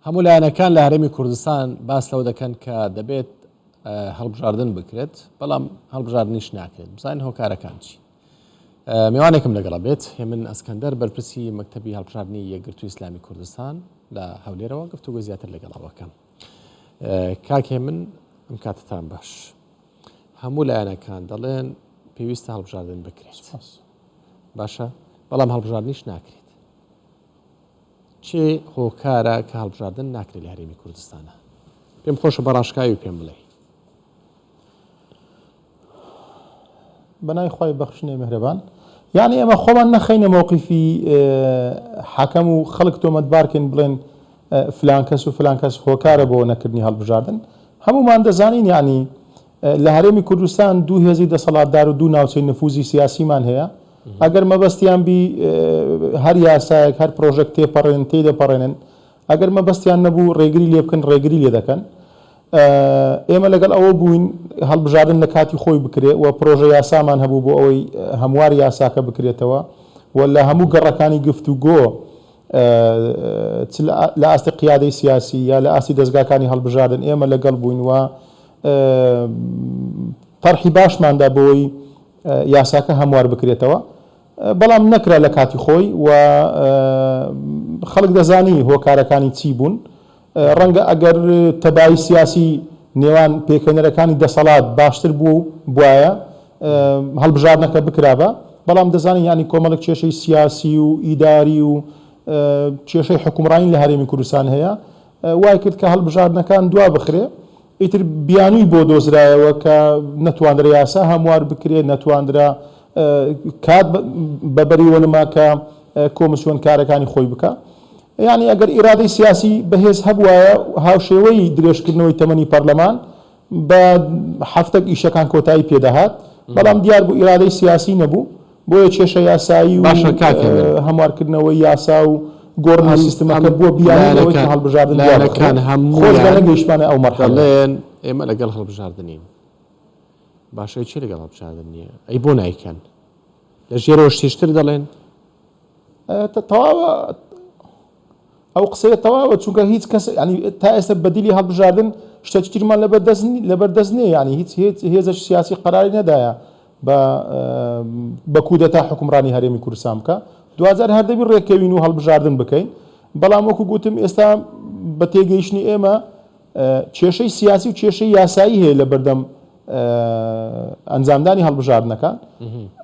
هەموو لایەنەکان لە هەرێمی کوردستان باس لەوە دەکەن کە دەبێت هەڵبژاردن بکرێت، بەڵام هەڵبژاردنیش ناکرێت. بزانین هۆکارەکان چی. میوانێکم لەگەڵا بێت من ئەسکەندەر بەرپرسی مەکتەبی هەڵبژاردننی یەکگرتووی ئیسلامی کوردستان لە هەولێرەوە گفتوگۆ زیاتر لەگەڵاوەکەم. کاکێ من ئەم کاتتان باش. هەموو لایەنەکان دەڵێن پێویستە هەڵبژاردن بکرێت، باشە، بەڵام هەڵبژاردنیش ناکرێت. چێ هۆکارە کە هەڵبژاردن ناکرێت لە هەرێمی کوردستانە؟ پێم خۆشە بەڕاشکاوی پێم بڵێ. بەنای خۆی بەخشنێ مهرەبان، یعنی ئێمە خۆمان نەخەینە مووقیفی حاکەم و خەڵک تۆمەتبارکەین بڵێن فلان کەس و فلان کەس هۆکارە بۆ نەکردنی هەڵبژاردن. هەمومان دەزانین یعنی لە هەرێمی کوردستان دوو هێزی دەسەڵاتدار و دوو ناوچەی نفوزی سیاسیمان هەیە. ئەگەر مەبەستیان بی هەر یاسایەک هەر پرۆژێک تێپەڕێن تێدەپەڕێنن، ئەگەر مەبەستیان نەبوو ڕێگری لێ بکەن ڕێگری لێ دەکەن. ئێمە لەگەڵ ئەوە بووین هەڵبژاردن لە کاتی خۆی بکرێت و پرۆژە یاسامان هەبوو بۆ ئەوەی هەموار یاساکە بکرێتەوە و لە هەموو گەڕەکانی گفتوگۆ لە ئاستی قیادەی سیاسی یا لە ئاستی دەستگاکانی هەڵبژاردن ئێمە لەگەڵ بووین و تەرحی باشماندا بۆی یاساکە هەموار بکرێتەوە، بەڵام نەکرا لە کاتی خۆی و خەڵک دەزانی هۆکارەکانی چی بوون. ڕەنگە ئەگەر تەبایی سیاسی نێوان پێکەنەرەکانی دەسەڵات باشتر بوو بواە هەڵبژاردنەکە بکرابە، بەڵام دەزانین ینی کۆمەڵک کێشەی سیاسی و ئیداری و کێشەی حکومڕانی لە هەرێمی کوردستان هەیە، وای کرد کە هەڵبژاردنەکان دوا بخرێ، ئیتر بیانووی بۆ دۆزرایەوە کە نەتواندرا یاسا هەموار بکرێت، نەتواندرا کات بەبەریوە نما کە کۆمسیۆن کارەکانی خۆی بکە. یعنی ئەگەر ئیرادەی سیاسی بەهێز هەبوایە هاوشێوەی درێژکردنەوەی تەمەنی پەرلەمان بە هەفتەک ئیشەکان کۆتایی پێدەهات، بەڵام دیار بوو ئیرادەی سیاسی نەبوو، بۆیە کێشە یاسایی و هەموارکردنەوەی یاسا و گۆڕنی سیستمەکە بۆ بیانەوەی کە هەڵبژاردن لایەنەکان خۆش نەگەیشتمانە ئەو مەرحەلەن ئێمە لەگەڵ هەڵبژاردنین. باشە چی لەگەڵ هەڵبژاردن نییە؟ ئەی بۆ نایکەن؟ لە ژێرەوە شتیشتر دەڵێن؟ تەواوە ئەو قسەیە تەواوە، چونکە هیچ کەس ینی تا ئێستا بەدیلی هەڵبژاردن شتێکی ترمان لەبەردەست نییە، ینی هیچ هێزش سیاسی قەراری نەدایە بە کودەتا حکومڕانی هەرێمی کوردستان بکە. 2000 هەردەبی ڕێکەوین و هەڵبژاردن بکەین، بەڵام وەکو گوتم ئێستا بە تێگەیشتنی ئێمە کێشەی سیاسی و کێشەی یاسایی هەیە لە بەردەم ئەنجامدانی هەڵبژاردنەکان.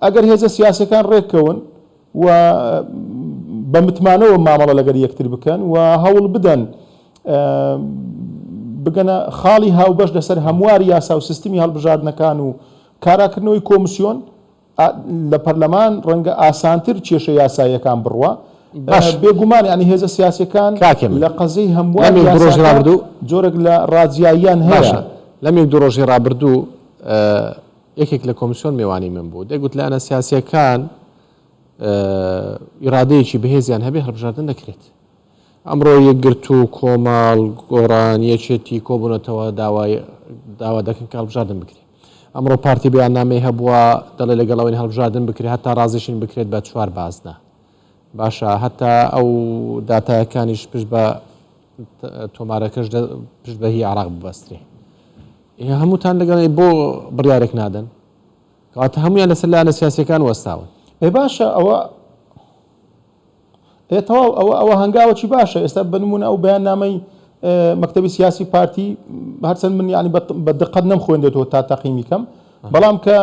ئەگەر هێزە سیاسەکان ڕێککەون و بە متمانەوە مامەڵە لەگەر یەکتر بکەن و هەوڵ بدەن بگەنە خاڵی هاوبەش لەسەر هەمواری یاسا و سیستمی هەڵبژاردنەکان و کاراکردنەوەی کۆمسیۆن لە پەرلەمان ڕەنگە ئاسانتر کێشە یاساییەکان بڕوە. بێگومان ینی هێزە سیاسەکان لە قەزەی هەموار جۆرێک لە ڕاجیاییان هەیە. لەم یەک دوو ڕۆژی ڕابردوو یەکێک لە کۆمسیۆن میوانی من بوو، دەیگوت لایەنە سیاسیەکان ئیرادەیەکی بەهێزیان هەبێ هەڵبژاردن دەکرێت. ئەمڕۆ یەکگرت و کۆماڵ گۆڕان یەکێتی کۆبوونەتەوە داوا دەکەن کە هەڵبژاردن بکرێت. ئەمڕۆ پارتی بەیاننامەی هەبووە دەڵێ لەگەڵەوەی هەڵبژاردن بکرێت، هەتا ڕازیشین بکرێت بە 4 بازنە. باشە، هەتا ئەو داتایەکانیش پشت بە تۆمارەکەش پشت بە هی عێراق ببەسترێ. هەمووتان لەگەڵ بۆ بڕیارێک نادەن؟ کەواتە هەمویان لەسەر لایەنە سیاسیەکان وەستاون. باشە ئەوە هەنگاوەکی باشە. ئێستا بنمونە ئەو بەیاننامەی مەکتەبی سیاسی پارتی هەرچەند من ینی بە دقت نەمخوێندێتەوە تا تەقیمی کەم، بەڵام کە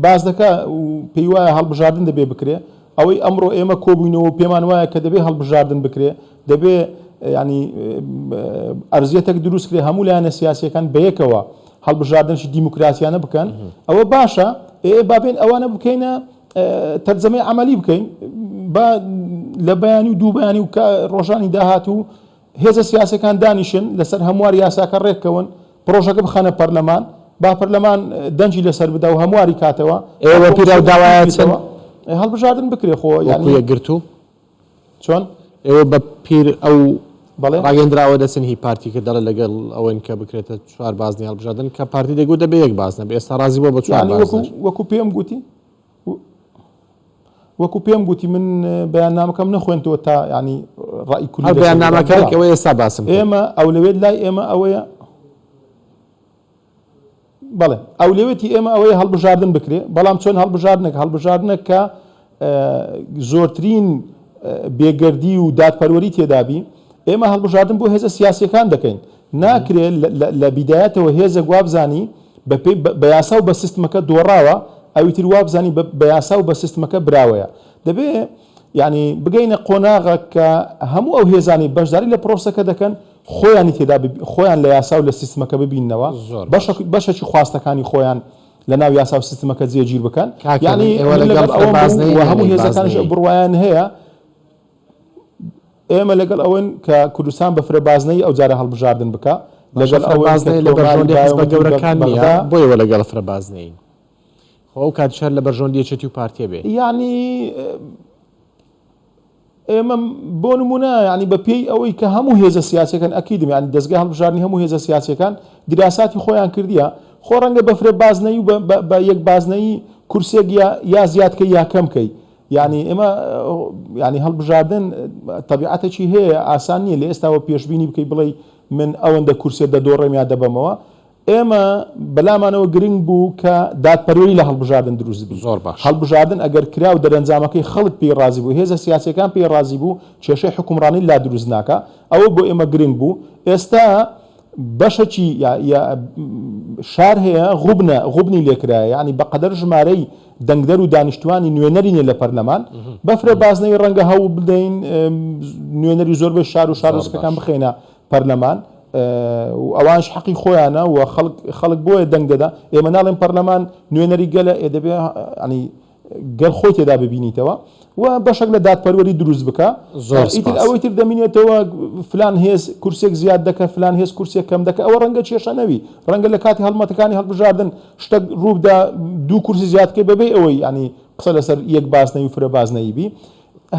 باز دەکا پێی وایە هەڵبژاردن دەبێ بکرێ. ئەوەی ئەمڕۆ ئێمە کۆبووینەوە پێمان وایە کە دەبێ هەڵبژاردن بکرێ، دەبێ ینی ئەرزیەتێک دروست کرێ هەموو لایەنە سیاسیەکان بەیەکەوە هەڵبژاردنشی دیموکراسیانە بکەن. ئەوە باشە، بابێن ئەوانە بکەینە تەرجەمەی عەمەلی بکەین لە بەیانی و دوو بەیانی و ڕۆژانی داهاتوو هێزە سیاسەکان دانیشن لەسەر هەموار یاساکە ڕێککەون، پرۆژەکە بخەنە پەرلەمان، با پەرلەمان دەنجی لەسەر بدا و هەمواری کاتەوە ئێوە پیرە داوایەتەوە هەڵبژاردن بکرێ. خۆ یعنی یەکگرت و چۆن ئێوە بە پیر ئەو ڕاگەندراوە دەچن هی پارتی کە دەڵێ لەگەڵ ئەوەن کە بکرێتە 4 بازنی هەڵبژاردن کە پارتی دەیگوت دەبێ 1 بازنە، ئێستا ڕازی بۆ بە 4 بازنە. وەکو پێم گوتی وەکو پێم گوتی من بەیاننامەکەم نەخوێنتەوە تا ینی ڕای کولی بەیاننامەکەی ئەوەیە ئێستا باسم ئێمە ئەو لەوێت لای ئێمە ئەوەیە بەڵێ ئەو لەوێتی ئێمە ئەوەیە هەڵبژاردن بکرێ بەڵام چۆن هەڵبژاردنێک کە زۆرترین بێگەردی و دادپەروەری تێدابی ئێمە هەڵبژاردن بۆ هێزە سیاسیەکان دەکەین ناکرێت لە بیدایەتەوە هێزە گوابزانی بە یاسا و بە سیستمەکە دۆڕاوە ئەویتر وابزانی بە یاسا و بە سیستمەکە براوەیە دەبێت ینی بگەینە قۆناغە کە هەموو ئەو هێزانی بەشداری لە پرۆسەکە دەکەن خۆیانی تێدا خۆیان لە یاسا و لە سیستمەکە ببینەوە بەشێکی خواستەکانی خۆیان لە ناو یاسا و سیستمەکە جێگیر بکەن ینی هەموو هێزەکانش بڕوایان هەیە ئێمە لەگەڵ ئەوەن کە کوردستان بە فرەبازنەی ئەو جارە هەڵبژاردن بکە لەگەڵ گەورەکان بۆیەوە لەگەڵ فرەبازنەی خۆ کاتشار لە بەرژۆندیەچێتی و پارتیە بێ ینی ئێمە بۆ نمونە ینی بە پێی ئەوەی کە هەموو هێزە سیاسەکان ئەکیدم ینی دەستگای هەڵبژاردننی هەموو هێزە سیاسەکان دراساتی خۆیان کردیە خۆ ڕەنگە بە فرەبازنەی و بە یەک بازنەی کورسێک یا زیادکەی یا کەمکەی ینی ئێمە ینی هەڵبژاردن تەبیعەتێکی هەیە ئاسان نییە لە ئێستاوە پێشبینی بکەی بڵێ من ئەوەندە کورسێت دەدۆڕێم یا دەبەمەوە ئێمە بەلامانەوە گرنگ بوو کە دادپەروەری لە هەڵبژاردن دروست بوو زۆر باش هەڵبژاردن ئەگەر کرا و دەرەنجامەکەی خەڵک پێی ڕازی بوو هێزە سیاسەکان پێی ڕازی بوو کێشەی حکومڕانی لا دروست ناکە ئەوە بۆ ئێمە گرنگ بوو ئێستا بەشەکی شار هەیە غوبنی لێکرایە ینی بەقەدەر ژمارەی دەنگدەر و دانیشتوانی نوێنەرینێ لە پەرلەمان بەفرە بازنەی ڕەنگە هەوو بدەین نوێنەری زۆربەی شار و شارۆچکەکان بخێنە پەرلەمان و ئەوانش حەقی خۆیانە و خەڵک بۆیە دەنگ دەدا ئێمە ناڵێن پەرلەمان نوێنەری گەلە دەبێ ینی گەل خۆی تێدا ببینیتەوە و بەشێک لە دادپەروەری دروست بکە ئیتر ئەوەی تر دەمینێتەوە فلان هێز کورسێک زیاد دەکە فلان هێز کورسێک کەم دەکە ئەوە ڕەنگە کێشە نەوی ڕەنگە لە کاتی هەڵمەتەکانی هەڵبژاردن شتێک ڕووبدا دوو کورسی زیادکەی بەبێ ئەوەی ینی قسە لەسەر یەک بازنەی و فرە بازنەی بی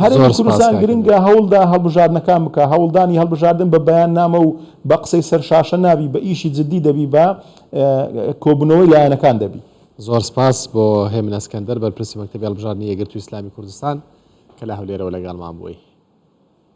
هەرێمی کوردستان گرنگە هەوڵدا هەڵبژاردنەکان بکە هەوڵدانی هەڵبژاردن بە بەیان نامە و بە قسەی سەرشاشە نابی بە ئیشی جددی دەبی بە کۆبوونەوەی لایەنەکان دەبی زۆر سپاس بۆ هێمن ئەسکەندەر بەرپرسی مەکتەبی هەڵبژاردننی یەکگرتووی ئیسلامی کوردستان کە لە هەولێرەوە لەگەڵمان بووی